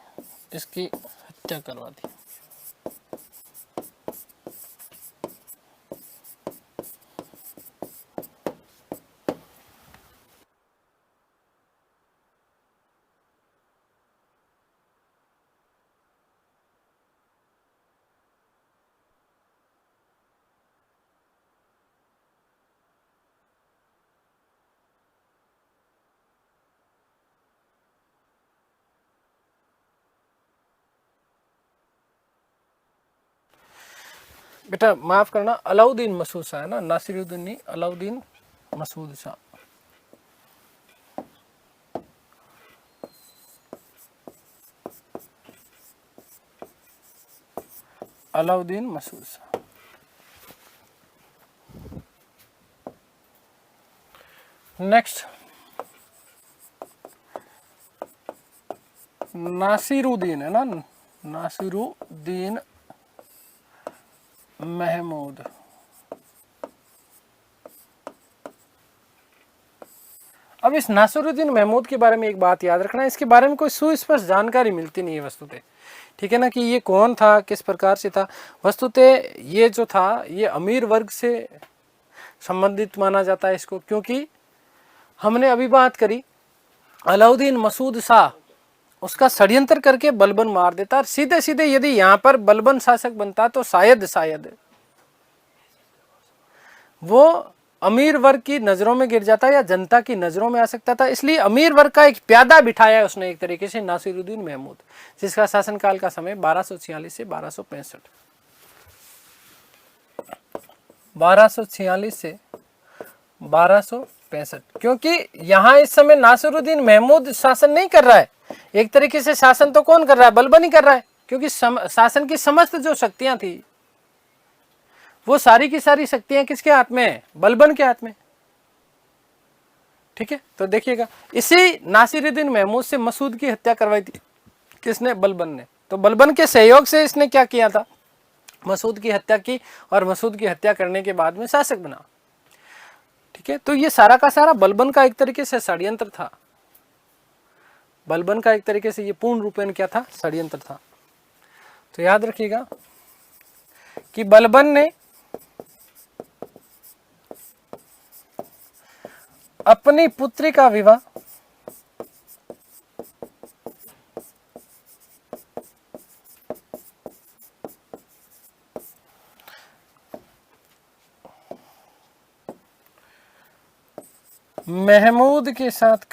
बेटा माफ करना, अलाउद्दीन मसूद शाह है ना, नासिरुद्दीन नहीं, अलाउद्दीन मसूद शाह। अलाउद्दीन मसूद शाह। नेक्स्ट नासिरुद्दीन है ना, नासिरुद्दीन महमूद। अब इस नासिरुद्दीन महमूद के बारे में एक बात याद रखना, इसके बारे में कोई सुस्पष्ट जानकारी मिलती नहीं है वस्तुतः, ठीक है ना, कि ये कौन था, किस प्रकार से था। वस्तुतः ये जो था ये अमीर वर्ग से संबंधित माना जाता है इसको, क्योंकि हमने अभी बात करी अलाउद्दीन मसूद शाह उसका षड्यंत्र करके बलबन मार देता, और सीधे सीधे यदि यहाँ पर बलबन शासक बनता तो शायद वो अमीर वर्ग की नजरों में गिर जाता या जनता की नजरों में आ सकता था। इसलिए अमीर वर्ग का एक प्यादा बिठाया उसने एक तरीके से नासिरुद्दीन महमूद, जिसका शासनकाल का समय 1246 से 1265, 1246 से 1265, क्योंकि यहाँ इस समय नासिरुद्दीन महमूद शासन नहीं कर रहा है, एक तरीके से शासन तो कौन कर रहा है, बलबन ही कर रहा है, क्योंकि शासन की समस्त जो शक्तियां थी वो सारी की सारी शक्तियां किसके हाथ में है, बलबन के हाथ में, ठीक है। तो देखिएगा इसी नासिरुद्दीन महमूद से मसूद की हत्या करवाई थी किसने, बलबन ने। तो बलबन के सहयोग से इसने क्या किया था, मसूद की हत्या की, और मसूद की हत्या करने के बाद में शासक बना, ठीक है। तो ये सारा का सारा बलबन का एक तरीके से षड्यंत्र था, बलबन का एक तरीके से ये पूर्ण रूपेण क्या था, षड्यंत्र था। तो याद रखिएगा कि बलबन ने अपनी पुत्री का विवाह महमूद के साथ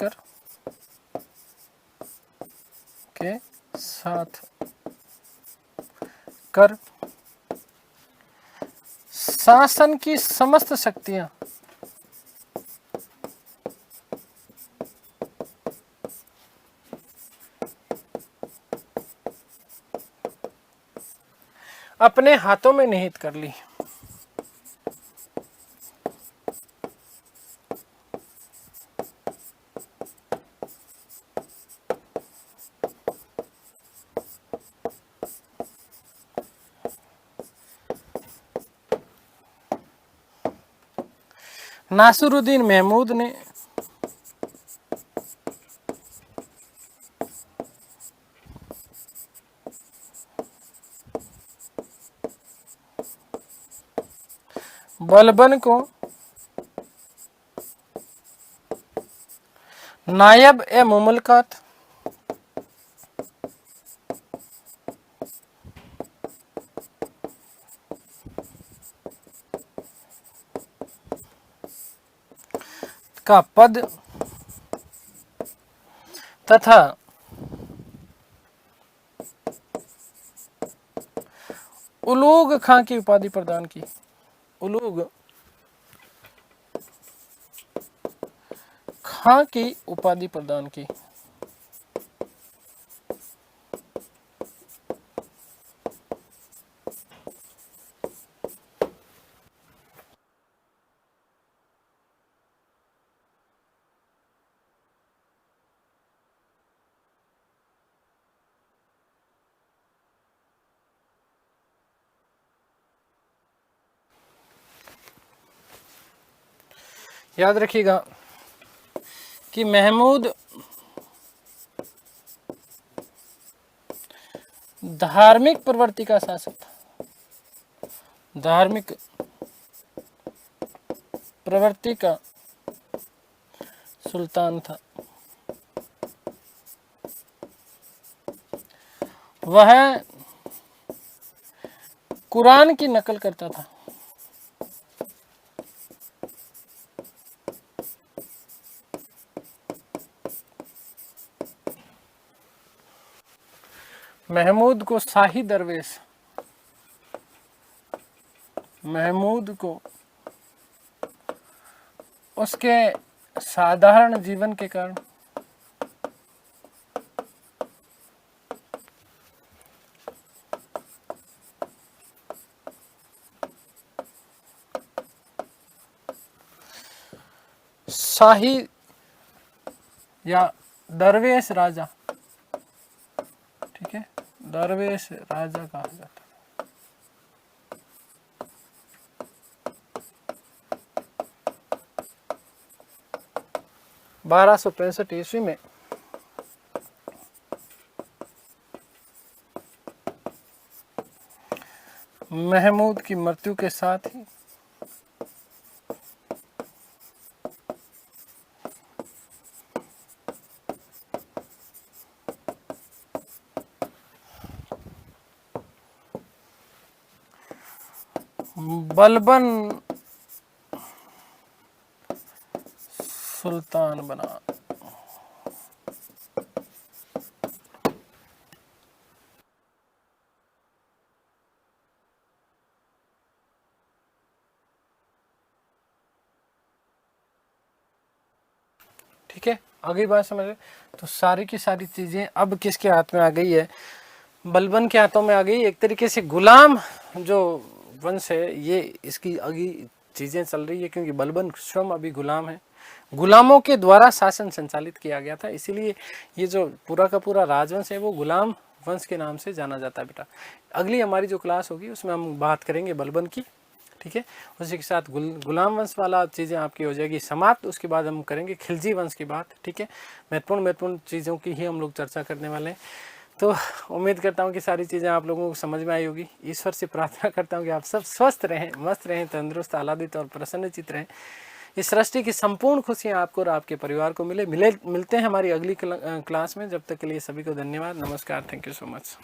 कर शासन की समस्त शक्तियां अपने हाथों में निहित कर ली। नासिरुद्दीन महमूद ने बलबन को नायब ए मुमलकत का पद तथा उलूग खां की उपाधि प्रदान की। उलूग खां की उपाधि प्रदान की। याद रखिएगा कि महमूद धार्मिक प्रवृत्ति का शासक था, धार्मिक प्रवृत्ति का सुल्तान था। वह कुरान की नकल करता था। महमूद को शाही दरवेश, महमूद को उसके साधारण जीवन के कारण शाही या दरवेश राजा, ठीक है, दरवेश राजा कहा जाता है। 1265 ईस्वी में महमूद की मृत्यु के साथ ही बलबन सुल्तान बना। ठीक है, अगली बात समझ रहे। तो सारी की सारी चीजें अब किसके हाथ में आ गई है, बलबन के हाथों में आ गई। एक तरीके से गुलाम जो वंश है ये इसकी अगी चीजें चल रही है, क्योंकि बलबन स्वयं अभी गुलाम है, गुलामों के द्वारा शासन संचालित किया गया था, इसीलिए ये जो पूरा का पूरा राजवंश है वो गुलाम वंश के नाम से जाना जाता है बेटा। अगली हमारी जो क्लास होगी उसमें हम बात करेंगे बलबन की, ठीक है, उसी के साथ गुलाम वंश वाला चीज़ें आपकी हो जाएगी समाप्त। उसके बाद हम करेंगे खिलजी वंश की बात, ठीक है, महत्वपूर्ण चीज़ों की ही हम लोग चर्चा करने वाले हैं। तो उम्मीद करता हूँ कि सारी चीज़ें आप लोगों को समझ में आई होगी। ईश्वर से प्रार्थना करता हूँ कि आप सब स्वस्थ रहें, मस्त रहें, तंदुरुस्त, आह्लादित और प्रसन्नचित रहें। इस सृष्टि की संपूर्ण खुशियाँ आपको और आपके परिवार को मिलते हैं हमारी अगली क्लास में। जब तक के लिए सभी को धन्यवाद, नमस्कार, थैंक यू सो मच।